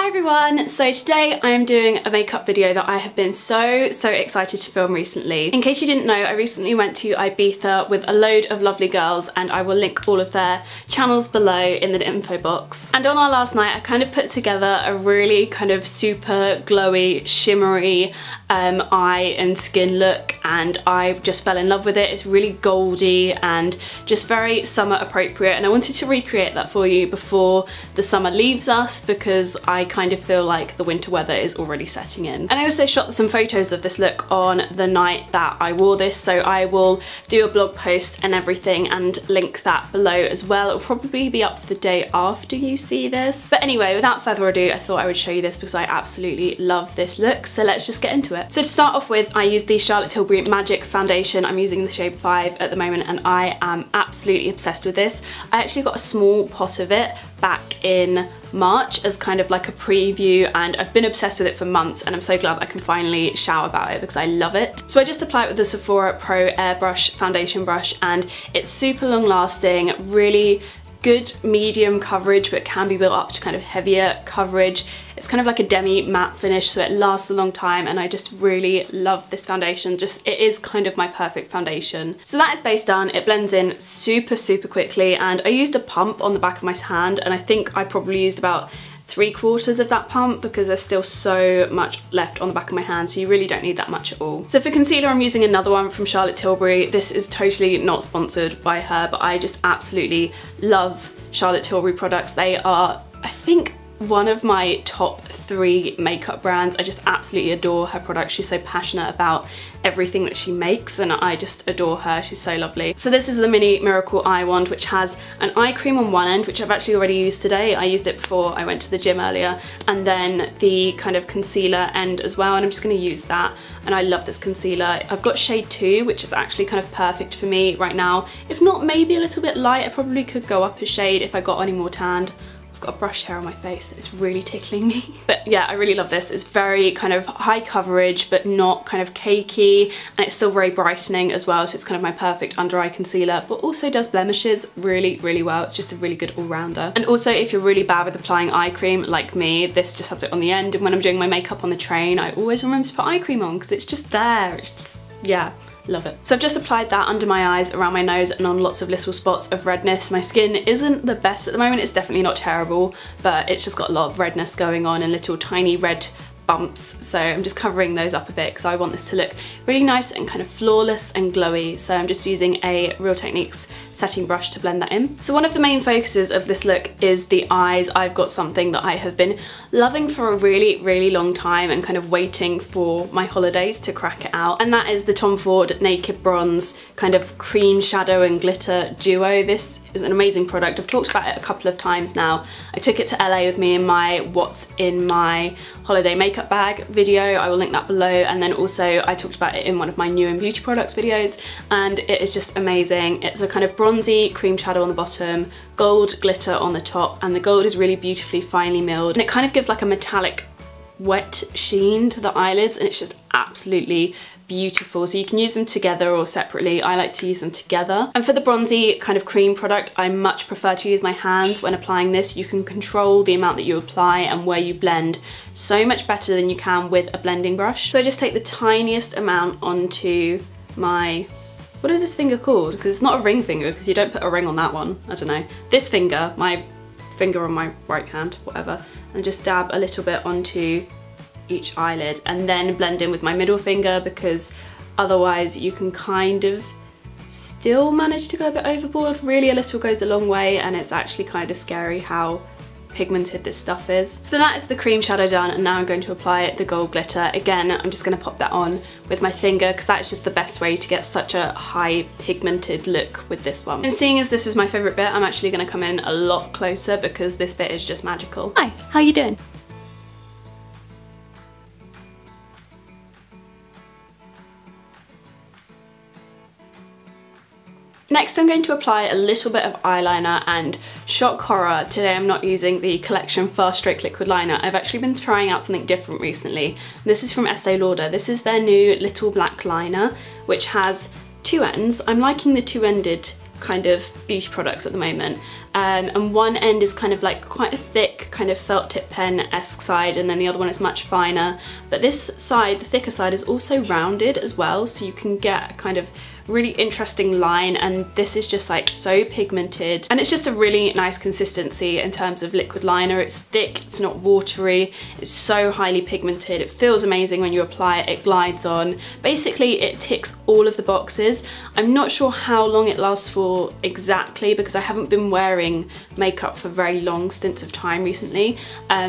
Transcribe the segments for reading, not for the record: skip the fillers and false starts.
Hi everyone! So today I am doing a makeup video that I have been so excited to film recently. In case you didn't know, I recently went to Ibiza with a load of lovely girls and I will link all of their channels below in the info box. And on our last night I kind of put together a really kind of super glowy, shimmery eye and skin look, and I just fell in love with it. It's really goldy and just very summer appropriate, and I wanted to recreate that for you before the summer leaves us because I kind of feel like the winter weather is already setting in. And I also shot some photos of this look on the night that I wore this, so I will do a blog post and everything and link that below as well. It'll probably be up the day after you see this. But anyway, without further ado, I thought I would show you this because I absolutely love this look, so let's just get into it. So to start off with, I use the Charlotte Tilbury Magic Foundation. I'm using the shade 5 at the moment and I am absolutely obsessed with this. I actually got a small pot of it back in March as kind of like a preview, and I've been obsessed with it for months, and I'm so glad I can finally shout about it because I love it. So I just apply it with the Sephora Pro Airbrush foundation brush, and it's super long lasting, really good medium coverage, but can be built up to kind of heavier coverage. It's kind of like a demi matte finish, so it lasts a long time, and I just really love this foundation. It is kind of my perfect foundation. So that is base done. It blends in super quickly, and I used a pump on the back of my hand, and I think I probably used about 3/4 of that pump because there's still so much left on the back of my hand, so you really don't need that much at all. So for concealer, I'm using another one from Charlotte Tilbury. This is totally not sponsored by her, but I just absolutely love Charlotte Tilbury products. They are, I think, one of my top 3 makeup brands. I just absolutely adore her products. She's so passionate about everything that she makes and I just adore her. She's so lovely. So this is the Mini Miracle Eye Wand, which has an eye cream on one end, which I've actually already used today. I used it before I went to the gym earlier, and then the kind of concealer end as well, and I'm just going to use that. And I love this concealer. I've got shade 2, which is actually kind of perfect for me right now. If not maybe a little bit light, I probably could go up a shade if I got any more tanned. I've got a brush hair on my face that is really tickling me. But yeah, I really love this. It's very kind of high coverage but not kind of cakey, and it's still very brightening as well, so it's kind of my perfect under eye concealer, but also does blemishes really well. It's just a really good all-rounder. And also, if you're really bad with applying eye cream like me, this just has it on the end, and when I'm doing my makeup on the train I always remember to put eye cream on because it's just there. It's just, yeah. Love it. So I've just applied that under my eyes, around my nose, and on lots of little spots of redness. My skin isn't the best at the moment. It's definitely not terrible, but it's just got a lot of redness going on and little tiny red bumps, so I'm just covering those up a bit because I want this to look really nice and kind of flawless and glowy. So I'm just using a Real Techniques setting brush to blend that in. So one of the main focuses of this look is the eyes. I've got something that I have been loving for a really long time and kind of waiting for my holidays to crack it out, and that is the Tom Ford Naked Bronze kind of cream shadow and glitter duo. This is an amazing product. I've talked about it a couple of times now. I took it to LA with me in my What's in My Holiday Makeup Bag video. I will link that below, and then also I talked about it in one of my new and beauty products videos, and it is just amazing. It's a kind of bronzy cream shadow on the bottom, gold glitter on the top, and the gold is really beautifully finely milled, and it kind of gives like a metallic wet sheen to the eyelids, and it's just absolutely beautiful. So you can use them together or separately. I like to use them together. And for the bronzy kind of cream product, I much prefer to use my hands when applying this. You can control the amount that you apply and where you blend so much better than you can with a blending brush. So I just take the tiniest amount onto my, what is this finger called? Because it's not a ring finger, because you don't put a ring on that one. I don't know. This finger, my finger on my right hand, whatever, and just dab a little bit onto each eyelid, and then blend in with my middle finger, because otherwise you can kind of still manage to go a bit overboard. Really, a little goes a long way, and it's actually kind of scary how pigmented this stuff is. So that is the cream shadow done, and now I'm going to apply the gold glitter. Again, I'm just going to pop that on with my finger because that's just the best way to get such a high pigmented look with this one. And seeing as this is my favourite bit, I'm actually going to come in a lot closer because this bit is just magical. Hi, how you doing? Next, I'm going to apply a little bit of eyeliner, and shock horror, today I'm not using the Collection Fast Stroke Liquid Liner. I've actually been trying out something different recently. This is from Estee Lauder. This is their new Little Black Liner, which has 2 ends. I'm liking the 2-ended kind of beauty products at the moment. and one end is kind of like quite a thick kind of felt tip pen-esque side, and then the other one is much finer. But this side, the thicker side, is also rounded as well, so you can get a kind of really interesting line, and this is just like so pigmented, and it's just a really nice consistency in terms of liquid liner. It's thick, it's not watery, it's so highly pigmented, it feels amazing when you apply it, it glides on. Basically it ticks all of the boxes. I'm not sure how long it lasts for exactly because I haven't been wearing makeup for very long stints of time recently,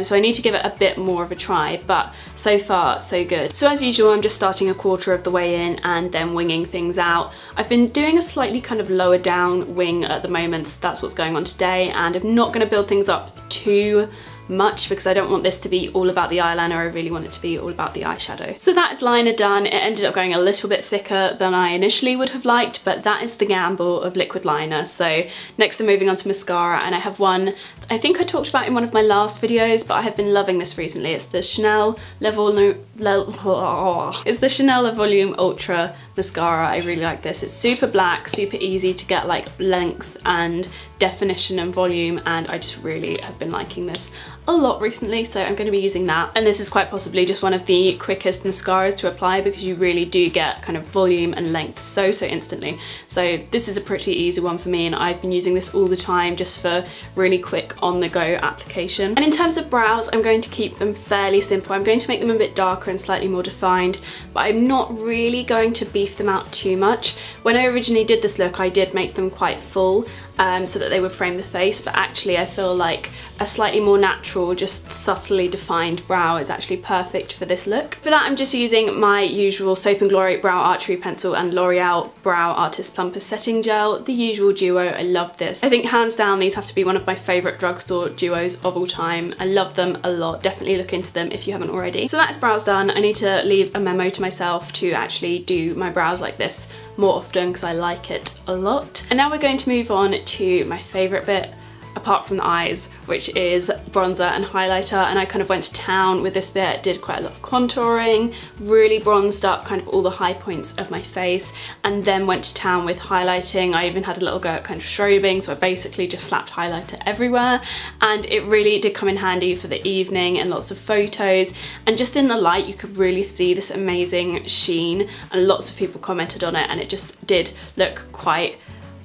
so I need to give it a bit more of a try, but so far so good. So as usual, I'm just starting a quarter of the way in and then winging things out. I've been doing a slightly kind of lower down wing at the moment, so that's what's going on today, and I'm not going to build things up too much because I don't want this to be all about the eyeliner. I really want it to be all about the eyeshadow. So that is liner done. It ended up going a little bit thicker than I initially would have liked, but that is the gamble of liquid liner. So next I'm moving on to mascara, and I have one I think I talked about in one of my last videos, but I have been loving this recently. It's the Chanel Le Volume Ultra mascara. I really like this. It's super black, super easy to get like length and definition and volume, and I just really have been liking this a lot recently, so I'm going to be using that. And this is quite possibly just one of the quickest mascaras to apply because you really do get kind of volume and length so instaantly. So this is a pretty easy one for me, and I've been using this all the time just for really quick on the go application. And in terms of brows, I'm going to keep them fairly simple. I'm going to make them a bit darker and slightly more defined, but I'm not really going to beef them out too much. When I originally did this look, I did make them quite full, so that they would frame the face, but actually I feel like a slightly more natural, just subtly defined brow is actually perfect for this look. For that, I'm just using my usual Soap & Glory Brow Archery Pencil and L'Oreal Brow Artist Plumper Setting Gel, the usual duo. I love this. I think hands down these have to be one of my favourite drugstore duos of all time. I love them a lot. Definitely look into them if you haven't already. So that's brows done. I need to leave a memo to myself to actually do my brows like this more often because I like it a lot. And now we're going to move on to my favourite bit apart from the eyes, which is bronzer and highlighter. And I kind of went to town with this bit, did quite a lot of contouring, really bronzed up kind of all the high points of my face, and then went to town with highlighting. I even had a little go at kind of strobing, so I basically just slapped highlighter everywhere, and it really did come in handy for the evening and lots of photos. And just in the light you could really see this amazing sheen, and lots of people commented on it, and it just did look quite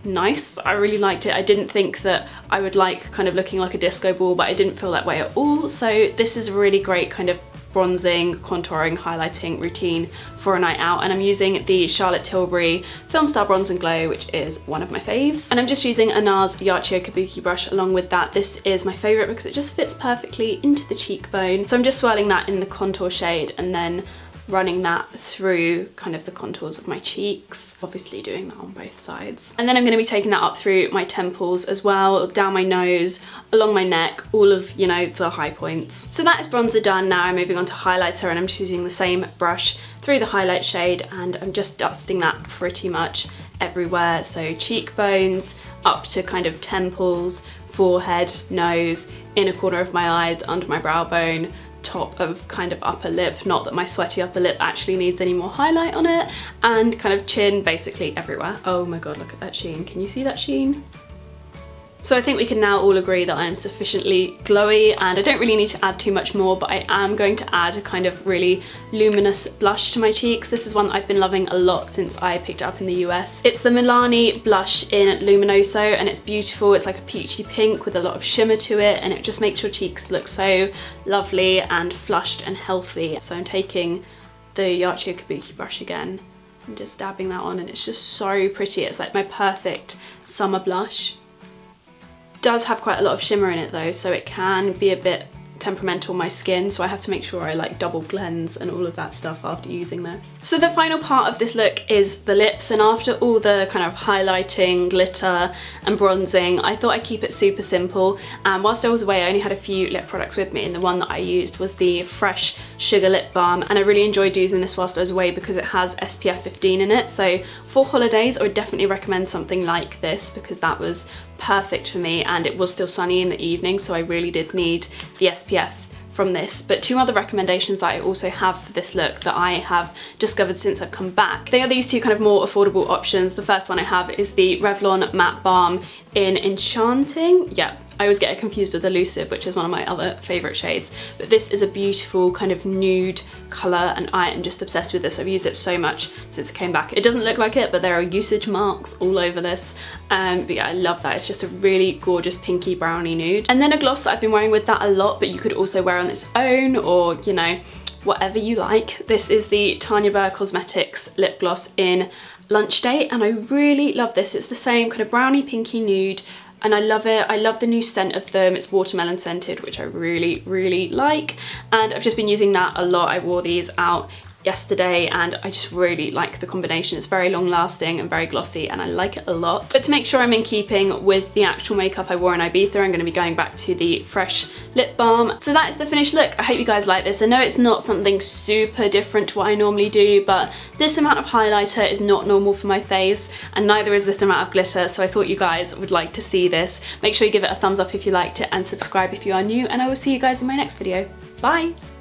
nice. I really liked it. I didn't think that I would like kind of looking like a disco ball, but I didn't feel that way at all. So this is a really great kind of bronzing, contouring, highlighting routine for a night out, and I'm using the Charlotte Tilbury Filmstar Bronze and Glow, which is one of my faves. And I'm just using a NARS Yachiyo Kabuki brush along with that. This is my favourite because it just fits perfectly into the cheekbone. So I'm just swirling that in the contour shade and then running that through kind of the contours of my cheeks, obviously doing that on both sides. And then I'm going to be taking that up through my temples as well, down my nose, along my neck, all of, you know, the high points. So that is bronzer done. Now I'm moving on to highlighter, and I'm just using the same brush through the highlight shade, and I'm just dusting that pretty much everywhere. So cheekbones, up to kind of temples, forehead, nose, inner corner of my eyes, under my brow bone, top of kind of upper lip, not that my sweaty upper lip actually needs any more highlight on it, and kind of chin, basically everywhere. Oh my god, look at that sheen. Can you see that sheen? So I think we can now all agree that I'm sufficiently glowy, and I don't really need to add too much more, but I am going to add a kind of really luminous blush to my cheeks. This is one that I've been loving a lot since I picked it up in the US. It's the Milani blush in Luminoso, and it's beautiful. It's like a peachy pink with a lot of shimmer to it, and it just makes your cheeks look so lovely and flushed and healthy. So I'm taking the Yachiyo Kabuki brush again and just dabbing that on, and it's just so pretty. It's like my perfect summer blush. Does have quite a lot of shimmer in it though, so it can be a bit temperamental on my skin, so I have to make sure I like double cleanse and all of that stuff after using this. So the final part of this look is the lips, and after all the kind of highlighting, glitter and bronzing, I thought I'd keep it super simple. And whilst I was away, I only had a few lip products with me, and the one that I used was the Fresh Sugar Lip Balm, and I really enjoyed using this whilst I was away because it has SPF 15 in it. So for holidays I would definitely recommend something like this because that was perfect for me, and it was still sunny in the evening, so I really did need the SPF from this, but two other recommendations that I also have for this look that I have discovered since I've come back. They are these two kind of more affordable options. The first one I have is the Revlon Matte Balm in Enchanting. Yeah, I always get it confused with Elusive, which is one of my other favourite shades. But this is a beautiful kind of nude colour and I am just obsessed with this. I've used it so much since it came back. It doesn't look like it, but there are usage marks all over this. But yeah, I love that. It's just a really gorgeous pinky brownie nude. And then a gloss that I've been wearing with that a lot, but you could also wear on its own or, you know, whatever you like. This is the Tanya Burr Cosmetics lip gloss in Lunch Date, and I really love this. It's the same kind of brownie pinky nude, and I love it. I love the new scent of them. It's watermelon scented, which I really, really like. And I've just been using that a lot. I wore these out yesterday and I just really like the combination. It's very long lasting and very glossy and I like it a lot. But to make sure I'm in keeping with the actual makeup I wore in Ibiza, I'm going to be going back to the Fresh Lip Balm. So that is the finished look. I hope you guys like this. I know it's not something super different to what I normally do, but this amount of highlighter is not normal for my face and neither is this amount of glitter, so I thought you guys would like to see this. Make sure you give it a thumbs up if you liked it and subscribe if you are new, and I will see you guys in my next video. Bye!